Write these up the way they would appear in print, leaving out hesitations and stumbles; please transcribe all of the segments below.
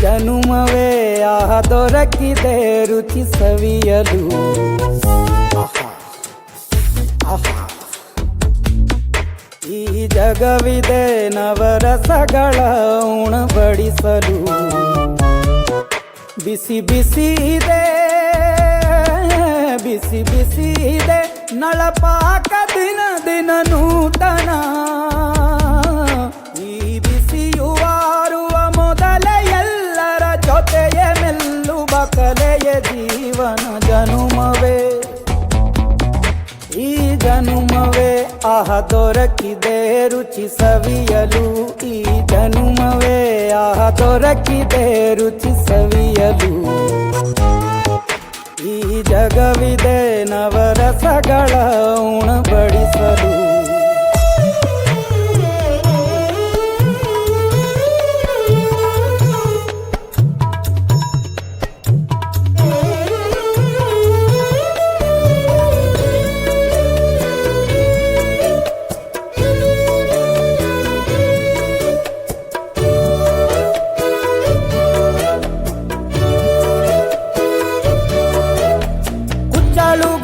ಜನುಮವೇ ದೊರಕಿದೆ ರುಚಿ ಸವಿಯಲು. ಈ ಜಗವಿದೆ ನವರಸಗಳ ಉಣಬಡಿಸಲು. ಬಿಸಿ ಬಿಸಿ ಇದೆ ಬಿಸಿ ಬಿಸಿ ಇದೆ ನಳಪಾಕ ದಿನ ದಿನ ನೂತನ. ಈ ಬಿಸಿಯುವಾರುವ ಮೊದಲೇ ಎಲ್ಲರ ಜೊತೆಯೇ ಮೆಲ್ಲುವ ಕಲೆಯ ಜೀವನ ಜನುಮವೇ ಈ ಜನುಮವೇ ದೊರಕಿದೆ ರುಚಿ ಸವಿಯಲು. ಈ ಜನುಮವೇ ದೊರಕಿದೆ ರುಚಿ ಸವಿಯಲು. ಈ ಜಗವಿದೆ ನವರಸಗಳ ಉಣಬಡಿಸಲು.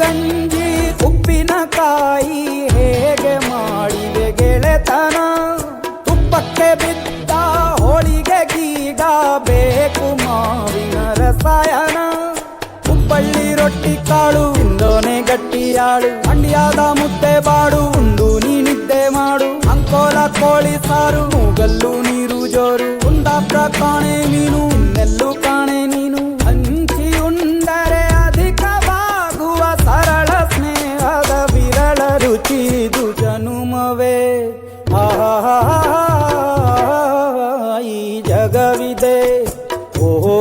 ಗಂಜಿ ಉಪ್ಪಿನಕಾಯಿ ಹೇಗೆ ಮಾಡಿದೆ ಗೆಳೆತನ. ತುಪ್ಪಕ್ಕೆ ಬಿದ್ದ ಹೋಳಿಗೆಗೀಗ ಬೇಕು ಮಾವಿನ ರಸಾಯನ. ಹುಬ್ಬಳ್ಳಿ ರೊಟ್ಟಿ ಕಾಳು ಇಂದೋನೆ ಗಟ್ಟಿಯಾಳು. ಮಂಡ್ಯದ ಮುದ್ದೆ ಬಾಡು ಉಂಡು ನೀನಿದ್ದೆ ಮಾಡು. ಅಂಕೋಲ ಕೋಳಿ ಸಾರು ಮೂಗಲ್ಲು ನೀರು ಜೋರು. ಕುಂದಾಪುರ ಕಾಣೆ ಮೀನು ಇನ್ನೆಲ್ಲೂ ಕಾಣೆ ನೀನು. ಹಂಚಿ ಉಂಡರೆ ಅಧಿಕವಾಗುವ ಸರಳ ಸ್ನೇಹದ ವಿರಳ ರುಚಿ ಇದು ಜನುಮವೇ ಈ ಜಗವಿದೆ ಓಹೋ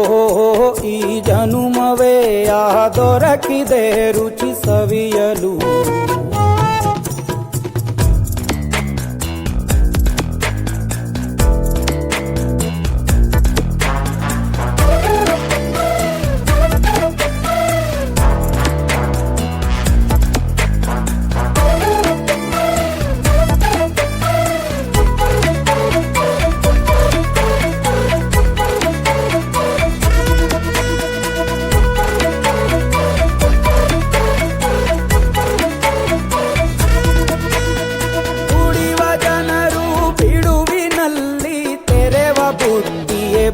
ಈ ಜನುಮವೇ ದೊರಕಿದೆ ರುಚಿ ಸವಿಯಲು.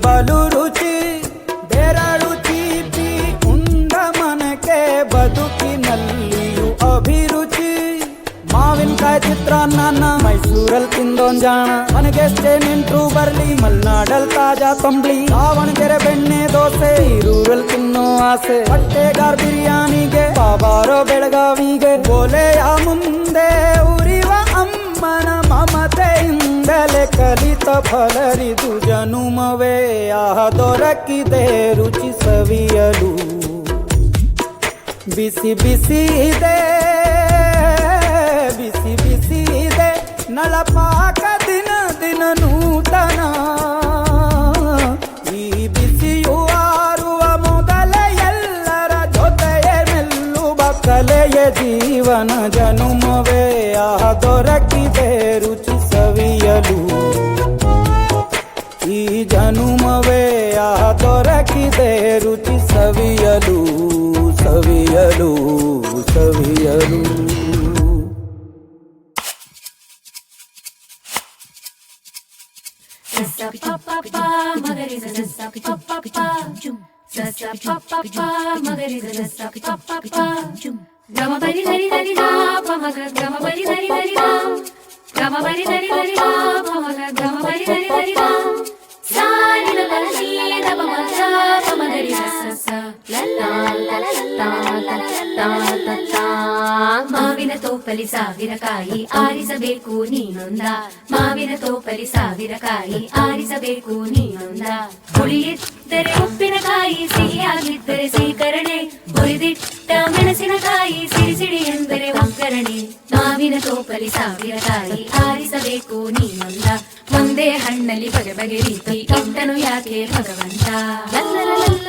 ಬಲು ರುಚಿ ಬೆರಳು ಚೀಪಿ ಉಂಡ ಮನಕ್ಕೆ ಬದುಕಿನಲ್ಲಿಯೂ ಅಭಿರುಚಿ. ಮಾವಿನಕಾಯಿ ಚಿತ್ರಾನ್ನ ಮೈಸೂರಲ್ಲಿ ತಿಂದೋನ್ ಜಾಣ. ಮನೆಗೆಷ್ಟೇ ನಿಂಟ್ರು ಬರ್ಲಿ ಮಲ್ನಾಡಲ್ ತಾಜಾ ತಂಬ್ಳಿ. ದಾವಣಗೆರೆ ಬೆಣ್ಣೆ ದೋಸೆ ಈರೂರಲ್ಲಿ ತಿನ್ನೋ ಆಸೆ. ಹೊಟ್ಟೆಗಾರ್ ಬಿರಿಯಾನಿಗೆ ಬಾಬಾರೋ ಬೆಳಗಾವಿಗೆ. ಗೋಲೆಯ ಮುಂದೆ ಉರಿವ ಅಮ್ಮನ ಮಮತೆಯಿಂದಲೇ ಕಲಿತ ಫಲರಿದು ಜನುಮವೇ ದೊರಕಿದೆ ರುಚಿ ಸವಿಯಲು. ಬಿಸಿ ಬಿಸಿ ಇದೆ ಬಿಸಿ ಬಿಸಿ ಇದೆ ನಳಪಾಕ ದಿನ ದಿನ ನೂತನ. ಈ ಬಿಸಿಯು ಆರುವ ಮೊದಲೇ ಎಲ್ಲರ ಜೊತೆಯೇ ಮೆಲ್ಲುವ ಕಲೆಯ ಜೀವನ ಜನುಮವೇ ದೊರಕಿದೆ ರುಚಿ ಸವಿಯಲು. ಈ ಜನುಮವೇ ದೊರಕಿದೆ ರುಚಿ ಸವಿಯಲು ಸವಿಯಲು ಸವಿಯಲು. Gama bari dari dari da, pamaga gama bari dari dari da, gama bari dari dari da, pamaga gama bari dari dari da. Sa ni la la ni da pamaga pamaga ri sa sa la la la la la la la la la. ಮಾವಿನ ತೋಪಲಿ ಸಾವಿರ ಕಾಯಿ ಆರಿಸಬೇಕು ನೀನೊಂದ. ಮಾವಿನ ತೋಪಲಿ ಸಾವಿರ ಕಾಯಿ ಆರಿಸಬೇಕು ನೀನೊಂದ. ಹುಳಿಯಿದ್ದರೆ ಉಪ್ಪಿನಕಾಯಿ ಸಿಹಿಯಾಗಿದ್ದರೆ ಸೀಕರಣೆ. ಹುರಿದಿಟ್ಟ ಮೆಣಸಿನಕಾಯಿ ಸಿಡಿ ಸಿಡಿ ಎಂದರೆ ಒಗ್ಗರಣೆ. ಮಾವಿನ ತೋಪಲಿ ಸಾವಿರ ಕಾಯಿ ಆರಿಸಬೇಕು ನೀನೊಂದ. ಒಂದೇ ಹಣ್ಣಲ್ಲಿ ಬಗೆ ಬಗೆ ರೀತಿ ಇಟ್ಟನು ಯಾಕೆ ಭಗವಂತ. ಲಲ್ಲ ಲಲ್ಲ